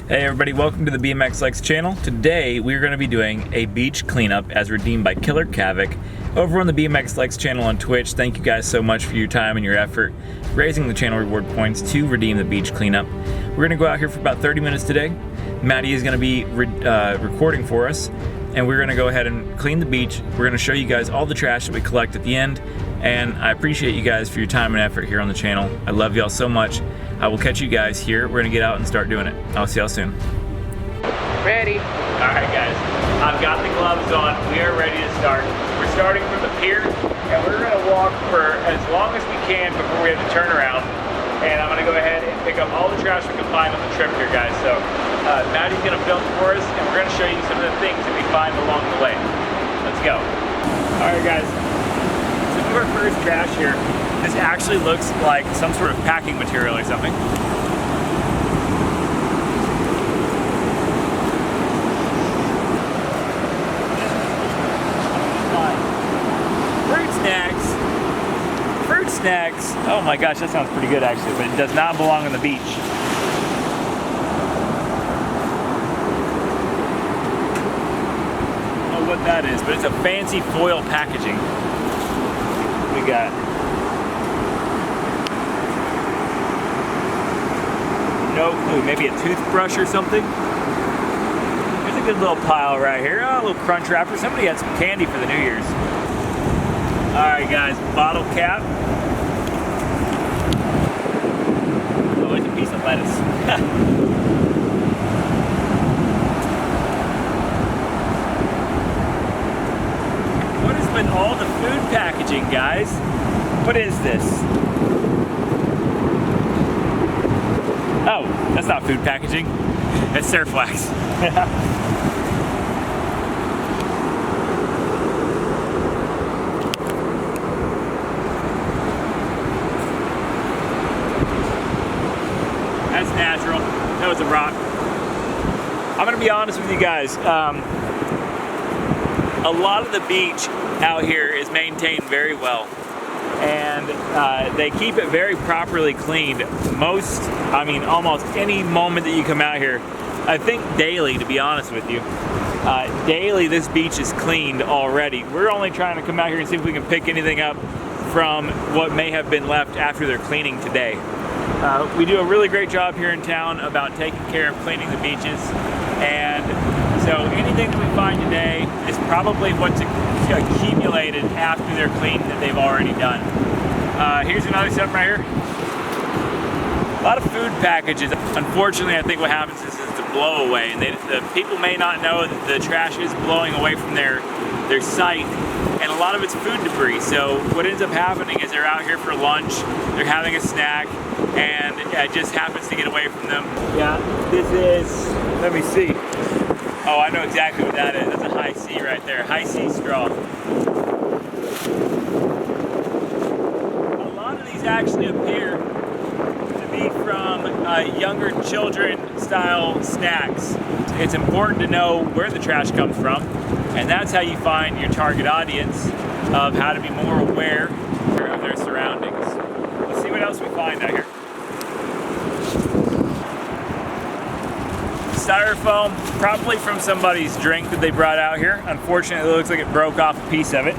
Hey everybody, welcome to the BMX Likes channel. Today we're going to be doing a beach cleanup as redeemed by Killer Kavik over on the BMX Likes channel on Twitch. Thank you guys so much for your time and your effort raising the channel reward points to redeem the beach cleanup. We're going to go out here for about 30 minutes today. Maddie is going to be recording for us, and we're going to go ahead and clean the beach. We're going to show you guys all the trash that we collect at the end, and I appreciate you guys for your time and effort here on the channel. I love y'all so much. I will catch you guys here. We're gonna get out and start doing it. I'll see y'all soon. Ready. All right, guys. I've got the gloves on. We are ready to start. We're starting from the pier, and we're gonna walk for as long as we can before we have to turn around. And I'm gonna go ahead and pick up all the trash we can find on the trip here, guys. So Maddie's gonna film for us, and we're gonna show you some of the things that we find along the way. Let's go. All right, guys. So for our first trash here, this actually looks like some sort of packing material or something. Fruit snacks. Fruit snacks. Oh my gosh, that sounds pretty good actually, but it does not belong on the beach. I don't know what that is, but it's a fancy foil packaging. We got no clue, maybe a toothbrush or something. There's a good little pile right here. Oh, a little crunch wrapper. Somebody had some candy for the New Year's. Alright guys, bottle cap. Oh, it's a piece of lettuce. What is with all the food packaging, guys? What is this? Oh, that's not food packaging. It's surf wax. That's natural. That was a rock. I'm gonna be honest with you guys. A lot of the beach out here is maintained very well, and they keep it very properly cleaned. Almost any moment that you come out here, I think daily, to be honest with you, daily this beach is cleaned already. We're only trying to come out here and see if we can pick anything up from what may have been left after their cleaning today. We do a really great job here in town about taking care of cleaning the beaches, and so anything that we find today is probably what's accumulated after they're cleaned that they've already done. Here's another set right here. A lot of food packages. Unfortunately, I think what happens is it's a blowaway, and the people may not know that the trash is blowing away from their site, and a lot of it's food debris. So what ends up happening is they're out here for lunch, they're having a snack, and it just happens to get away from them. Yeah, this is, let me see. Oh, I know exactly what that is. That's a Hi-C right there. Hi-C straw. A lot of these actually appear to be from younger children style snacks. It's important to know where the trash comes from, and that's how you find your target audience of how to be more aware of their surroundings. Let's see what else we find out here. Styrofoam, probably from somebody's drink that they brought out here. Unfortunately, it looks like it broke off a piece of it.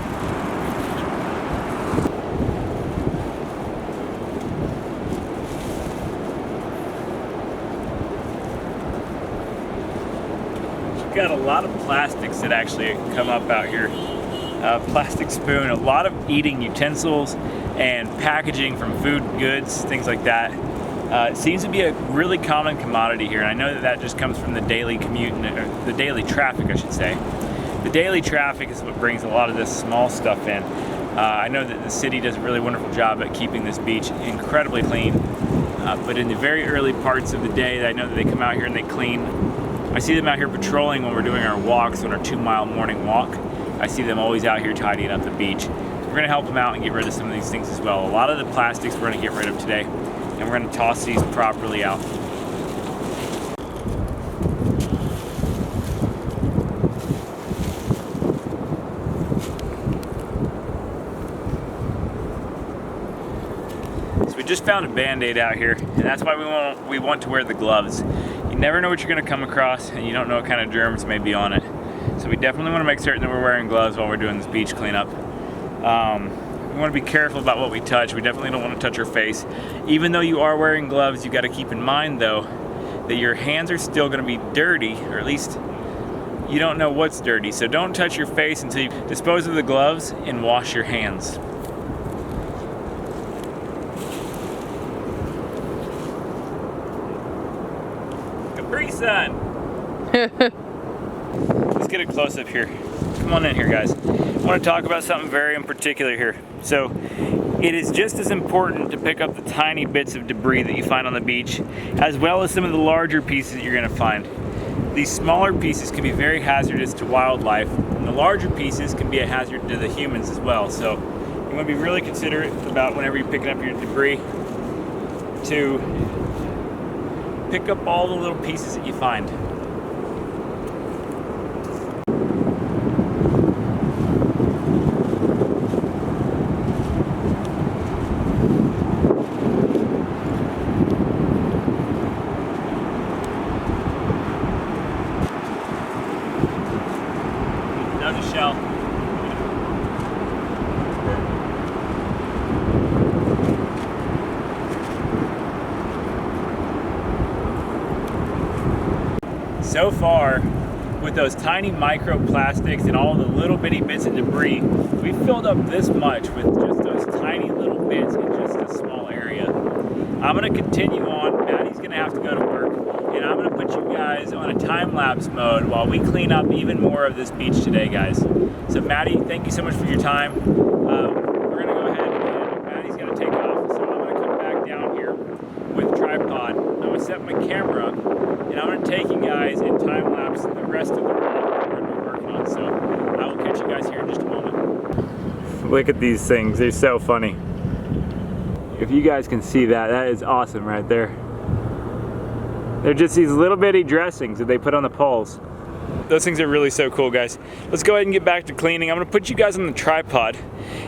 We've got a lot of plastics that actually come up out here. Plastic spoon, a lot of eating utensils and packaging from food goods, things like that. It seems to be a really common commodity here, and I know that just comes from the daily commute, or the daily traffic, I should say. The daily traffic is what brings a lot of this small stuff in. I know that the city does a really wonderful job at keeping this beach incredibly clean, but in the very early parts of the day, I know that they come out here and they clean. I see them out here patrolling when we're doing our walks, on our 2-mile morning walk. I see them always out here tidying up the beach. We're gonna help them out and get rid of some of these things as well. A lot of the plastics we're gonna get rid of today, and we're going to toss these properly out. So we just found a Band-Aid out here, and that's why we want to wear the gloves. You never know what you're gonna come across, and you don't know what kind of germs may be on it. So we definitely wanna make certain that we're wearing gloves while we're doing this beach cleanup. We wanna be careful about what we touch. We definitely don't wanna touch our face. Even though you are wearing gloves, you gotta keep in mind though, that your hands are still gonna be dirty, or at least you don't know what's dirty. So don't touch your face until you dispose of the gloves and wash your hands. Capri Sun! Let's get a close up here. Come on in here, guys. I want to talk about something very in particular here. So, it is just as important to pick up the tiny bits of debris that you find on the beach, as well as some of the larger pieces that you're going to find. These smaller pieces can be very hazardous to wildlife, and the larger pieces can be a hazard to the humans as well. So, you want to be really considerate about whenever you're picking up your debris to pick up all the little pieces that you find. Another shell. So far, with those tiny microplastics and all the little bitty bits of debris, we've filled up this much with just those tiny little bits in just a small area. I'm gonna continue on. Maddie's gonna have to go to work, and I'm gonna put you guys on a time-lapse mode while we clean up even more of this beach today, guys. So Maddie, thank you so much for your time. We're gonna go ahead and Maddie's gonna take off, so I'm gonna come back down here with a tripod. I'm gonna set my camera up, and I'm gonna take you guys in time lapse the rest of the road that we're gonna be working on. So I will catch you guys here in just a moment. Look at these things, they're so funny. If you guys can see that, that is awesome right there. They're just these little bitty dressings that they put on the poles. Those things are really so cool, guys. Let's go ahead and get back to cleaning. I'm gonna put you guys on the tripod,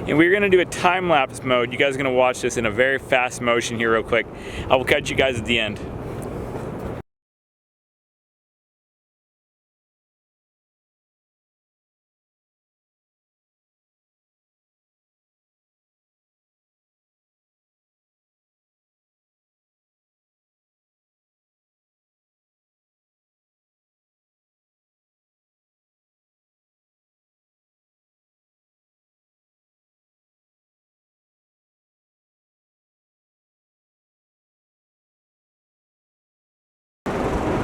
and we're gonna do a time-lapse mode. You guys are gonna watch this in a very fast motion here real quick. I will catch you guys at the end.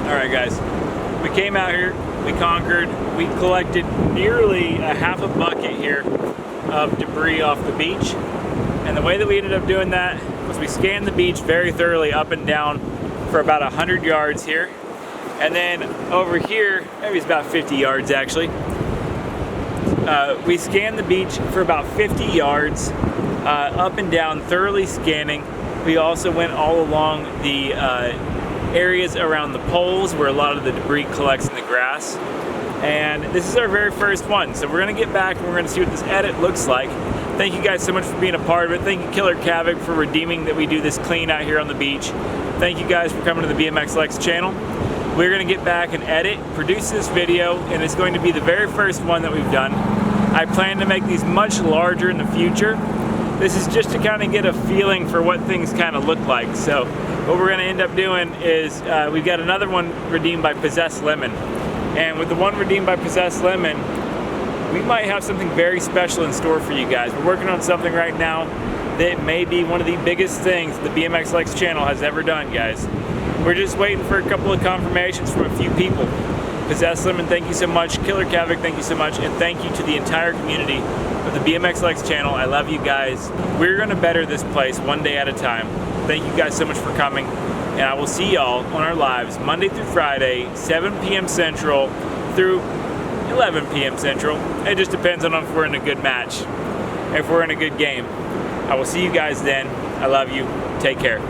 All right, guys, we came out here, we conquered, we collected nearly a half a bucket here of debris off the beach. And the way that we ended up doing that was we scanned the beach very thoroughly up and down for about 100 yards here. And then over here, maybe it's about 50 yards actually. We scanned the beach for about 50 yards, up and down, thoroughly scanning. We also went all along the areas around the poles where a lot of the debris collects in the grass. And this is our very first one. So we're gonna get back and we're gonna see what this edit looks like. Thank you guys so much for being a part of it. Thank you Killer Kavik for redeeming that we do this clean out here on the beach. Thank you guys for coming to the BMX Lex channel. We're gonna get back and edit, produce this video, and it's going to be the very first one that we've done. I plan to make these much larger in the future. This is just to kind of get a feeling for what things kind of look like. So what we're gonna end up doing is we've got another one redeemed by Possessed Lemon. And with the one redeemed by Possessed Lemon, we might have something very special in store for you guys. We're working on something right now that may be one of the biggest things the BMX Lex channel has ever done, guys. We're just waiting for a couple of confirmations from a few people. Possessed Lemon, thank you so much. Killer Kavik, thank you so much. And thank you to the entire community of the BMX Lex channel. I love you guys. We're gonna better this place one day at a time. Thank you guys so much for coming. And I will see y'all on our lives Monday through Friday, 7 p.m. Central through 11 p.m. Central. It just depends on if we're in a good match, if we're in a good game. I will see you guys then. I love you. Take care.